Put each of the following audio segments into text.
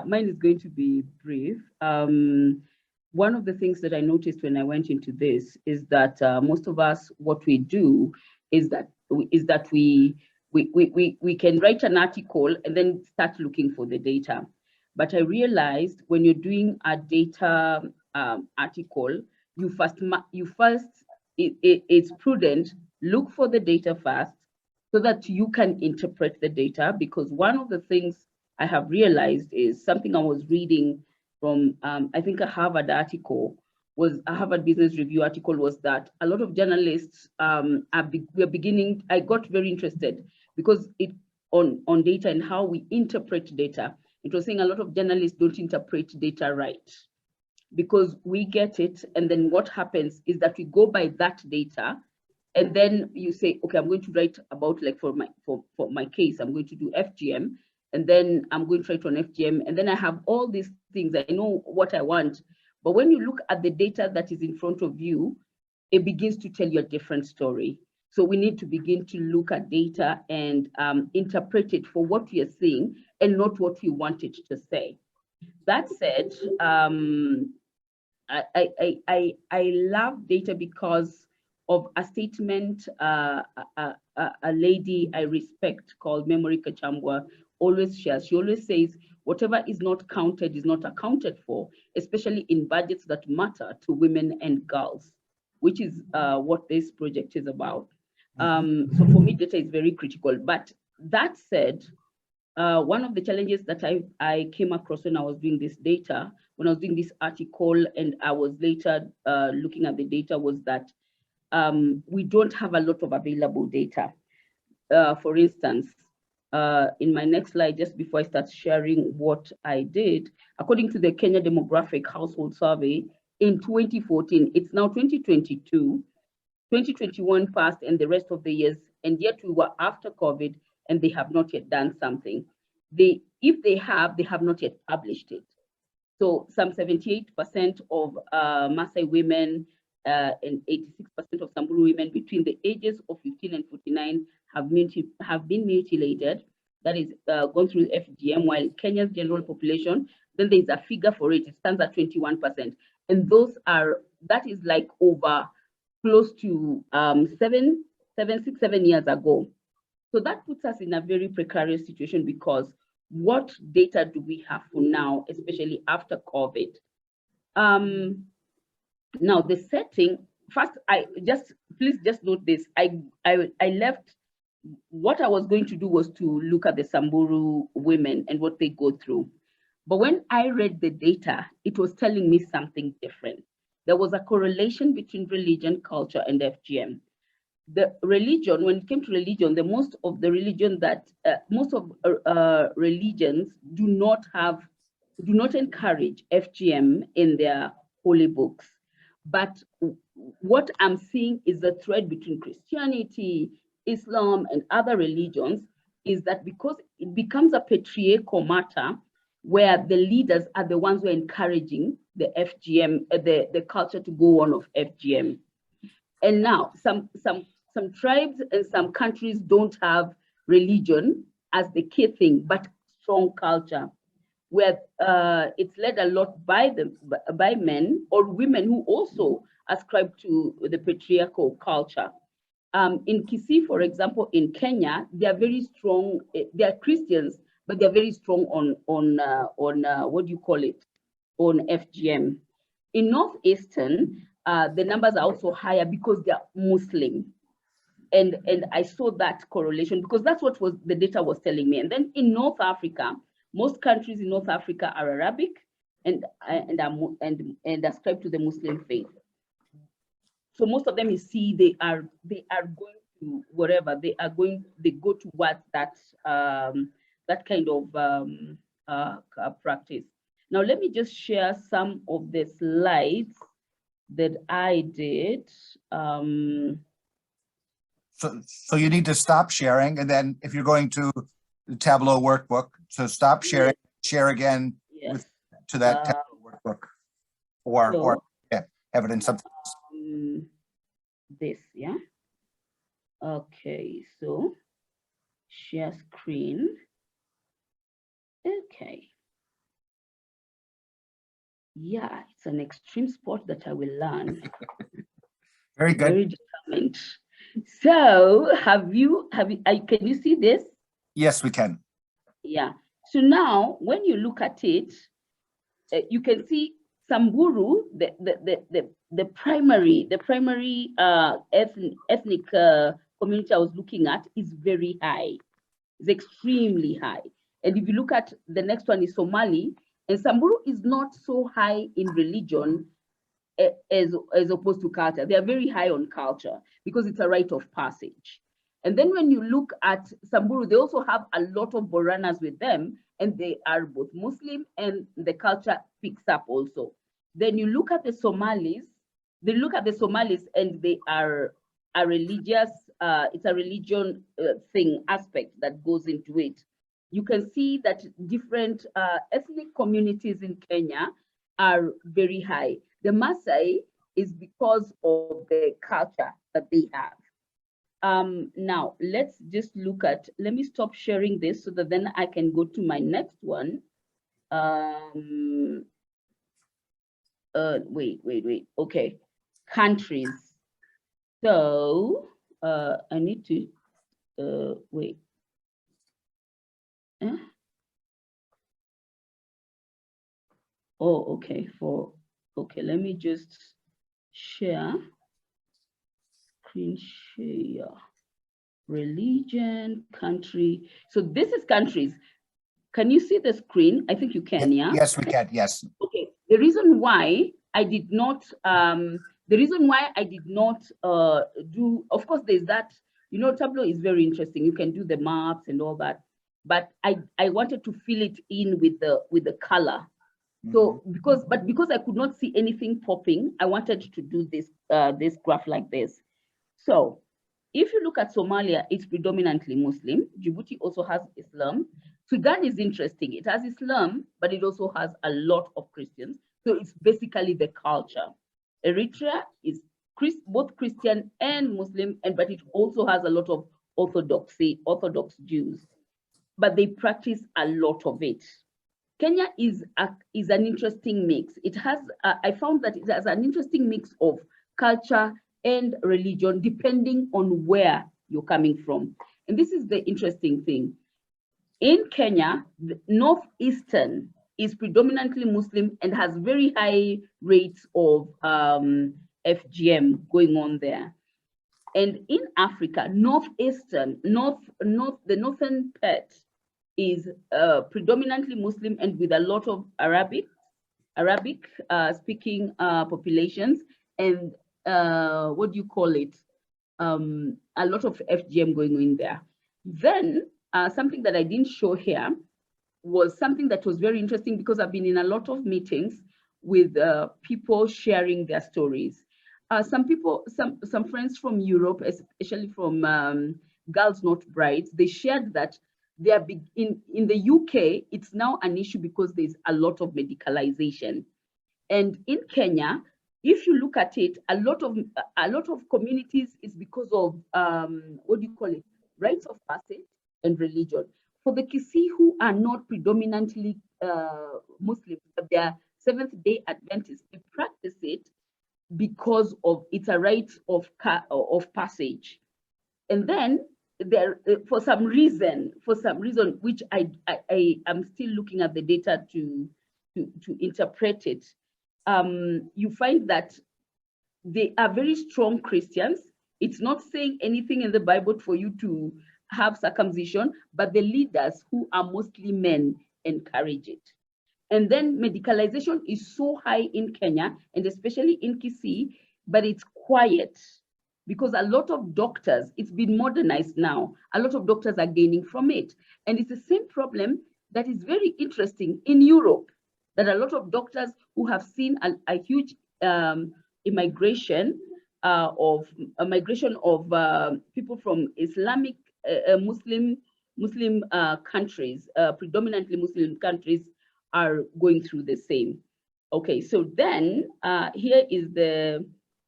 mine is going to be brief. One of the things that I noticed when I went into this is that most of us, what we do is that we can write an article and then start looking for the data. But I realized when you're doing a data article, it's prudent, look for the data first so that you can interpret the data. Because one of the things I have realized is something I was reading from, I think a Harvard Business Review article, was that a lot of journalists we're beginning, I got very interested because on data and how we interpret data. It was saying a lot of journalists don't interpret data right, because we get it, and then what happens is that we go by that data, and then you say, okay, I'm going to write about, like for my case, I'm going to do FGM, and then I'm going to write on FGM, and then I have all these things, I know what I want. But when you look at the data that is in front of you, it begins to tell you a different story. So we need to begin to look at data and interpret it for what we are seeing and not what we want it to say. That said, I love data because of a statement a lady I respect called Memory Kachambwa always shares. She always says, whatever is not counted is not accounted for, especially in budgets that matter to women and girls, which is what this project is about. So for me, data is very critical. But that said, one of the challenges that I came across when I was doing this data, when I was doing this article, and I was later looking at the data, was that we don't have a lot of available data. For instance, in my next slide, just before I start sharing what I did, according to the Kenya Demographic Household Survey in 2014, it's now 2022, 2021 passed and the rest of the years, and yet we were after COVID and they have not yet done something. If they have not yet published it. So some 78% of Maasai women and 86% of Samburu women between the ages of 15 and 49 have been mutilated. That is gone through FGM, while Kenya's general population, then there's a figure for it, it stands at 21%. And that is like over close to 7 years ago. So that puts us in a very precarious situation, because what data do we have for now, especially after COVID? Now the setting, first, please just note this. I left, what I was going to do was to look at the Samburu women and what they go through. But when I read the data, it was telling me something different. There was a correlation between religion, culture, and FGM. The religion, when it came to religion, most of religions do not encourage FGM in their holy books. But what I'm seeing is the thread between Christianity, Islam, and other religions is that because it becomes a patriarchal matter where the leaders are the ones who are encouraging the FGM, the culture to go on of FGM. And now some tribes and some countries don't have religion as the key thing, but strong culture, where it's led a lot by men or women who also ascribe to the patriarchal culture. In Kisii, for example, in Kenya, they are very strong. They are Christians, but they're very strong on what do you call it, on FGM. In Northeastern, the numbers are also higher because they are Muslim. And I saw that correlation because that's what the data was telling me. And then in North Africa, most countries in North Africa are Arabic and ascribe to the Muslim faith. So most of them, you see, they are going to whatever they go towards that that kind of practice. Now let me just share some of the slides that I did. So you need to stop sharing, and then if you're going to the Tableau workbook, so stop sharing, share again. Yes. To that Tableau workbook, or yeah, evidence something else. This, yeah. Okay, so share screen. Okay. Yeah, it's an extreme sport that I will learn. Very good. Very determined. So can you see this? Yes, we can. Yeah. So now when you look at it, you can see Samburu, the primary ethnic community I was looking at is very high. It's extremely high. And if you look at the next one is Somali, and Samburu is not so high in religion as opposed to culture. They are very high on culture because it's a rite of passage. And then when you look at Samburu, they also have a lot of Boranas with them, and they are both Muslim and the culture picks up also. Then you look at the Somalis, and they are a religious, it's a religion thing aspect that goes into it. You can see that different ethnic communities in Kenya are very high. The Maasai is because of the culture that they have. Now, let's just let me stop sharing this so that then I can go to my next one. Wait. Okay, countries. So, I need to, wait. Oh, okay, okay, let me just share, screen share, religion, country. So this is countries. Can you see the screen? I think you can, yeah? Yes, we can, yes. Okay, the reason why I did not do, of course, there's that, Tableau is very interesting. You can do the maps and all that, but I wanted to fill it in with the color. So because I could not see anything popping, I wanted to do this graph like this. So if you look at Somalia, it's predominantly Muslim. Djibouti also has Islam. Sudan is interesting. It has Islam, but it also has a lot of Christians. So it's basically the culture. Eritrea is both Christian and Muslim, but it also has a lot of Orthodox Jews, but they practice a lot of it. Kenya is an interesting mix. It has, I found that it has an interesting mix of culture and religion, depending on where you're coming from. And this is the interesting thing. In Kenya, the northeastern is predominantly Muslim and has very high rates of FGM going on there. And in Africa, the northern part is predominantly Muslim and with a lot of Arabic speaking populations, and what do you call it? A lot of FGM going on there. Then something that I didn't show here was something that was very interesting, because I've been in a lot of meetings with people sharing their stories. Some friends from Europe, especially from Girls Not Brides, they shared that they are in the UK, it's now an issue because there's a lot of medicalization. And in Kenya, if you look at it, a lot of communities is because of what do you call it? Rites of passage and religion. For the Kisii, who are not predominantly Muslim, but they are Seventh-day Adventists, they practice it because of it's a rite of passage. And then there, for some reason, which I am still looking at the data to interpret it, you find that they are very strong Christians. It's not saying anything in the Bible for you to have circumcision, but the leaders, who are mostly men, encourage it. And then medicalization is so high in Kenya, and especially in Kisii, but it's quiet because a lot of doctors, it's been modernized now, a lot of doctors are gaining from it. And it's the same problem that is very interesting in Europe, that a lot of doctors who have seen a huge migration of people from Islamic Muslim countries, predominantly Muslim countries, are going through the same. Okay, so then here is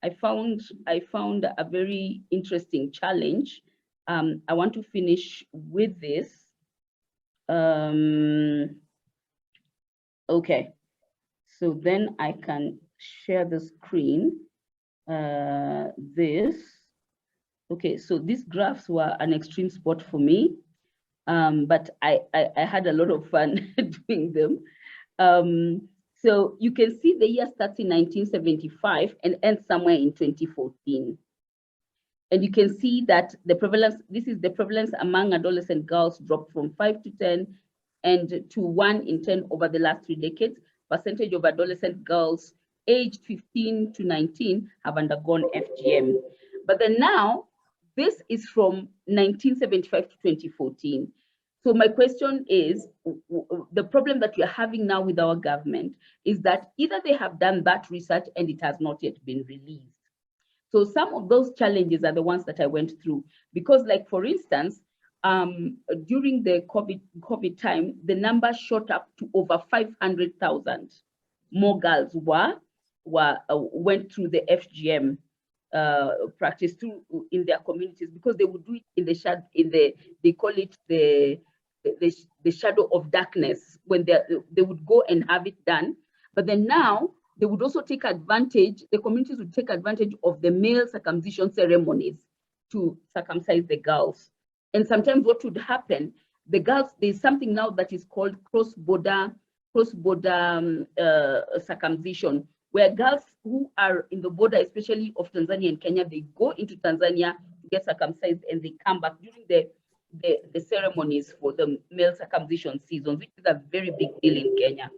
I found a very interesting challenge. I want to finish with this. Okay, So then I can share the screen. This. Okay, so these graphs were an extreme sport for me, but I had a lot of fun doing them. So you can see the year starts in 1975 and ends somewhere in 2014. And you can see that the prevalence, this is the prevalence among adolescent girls dropped from 5 to 10 and to 1 in 10 over the last 3 decades. Percentage of adolescent girls aged 15 to 19 have undergone FGM. But then now, this is from 1975 to 2014. So my question is, the problem that we're having now with our government is that either they have done that research and it has not yet been released. So some of those challenges are the ones that I went through, because like, for instance, during the COVID time, the number shot up to over 500,000 more girls went through the FGM practice through in their communities, because they would do it in the shadow, they call it the shadow of darkness, when they would go and have it done. But then now they would also take advantage, the communities would take advantage of the male circumcision ceremonies to circumcise the girls. And sometimes what would happen, the girls, there's something now that is called cross-border circumcision, where girls who are in the border, especially of Tanzania and Kenya, they go into Tanzania to get circumcised and they come back during the ceremonies for the male circumcision seasons, which is a very big deal in Kenya.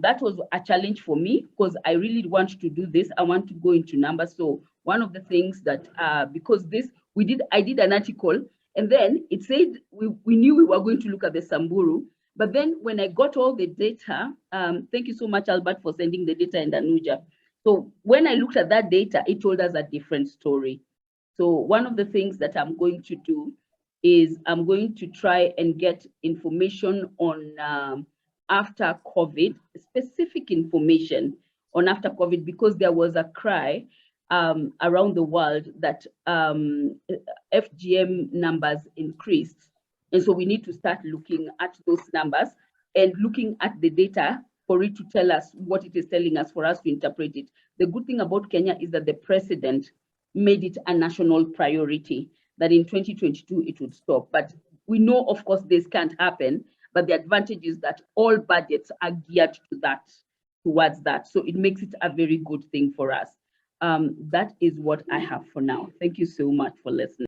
That was a challenge for me, because I really want to do this. I want to go into numbers. So one of the things that, because I did an article, and then it said we knew we were going to look at the Samburu. But then when I got all the data, thank you so much, Albert, for sending the data, and Anuja. So when I looked at that data, it told us a different story. So one of the things that I'm going to do is I'm going to try and get information on after COVID, specific information on after COVID, because there was a cry around the world that FGM numbers increased. And so we need to start looking at those numbers and looking at the data for it to tell us what it is telling us, for us to interpret it. The good thing about Kenya is that the president made it a national priority, that in 2022 it would stop. But we know, of course, this can't happen, but the advantage is that all budgets are geared to that, towards that. So it makes it a very good thing for us. That is what I have for now. Thank you so much for listening.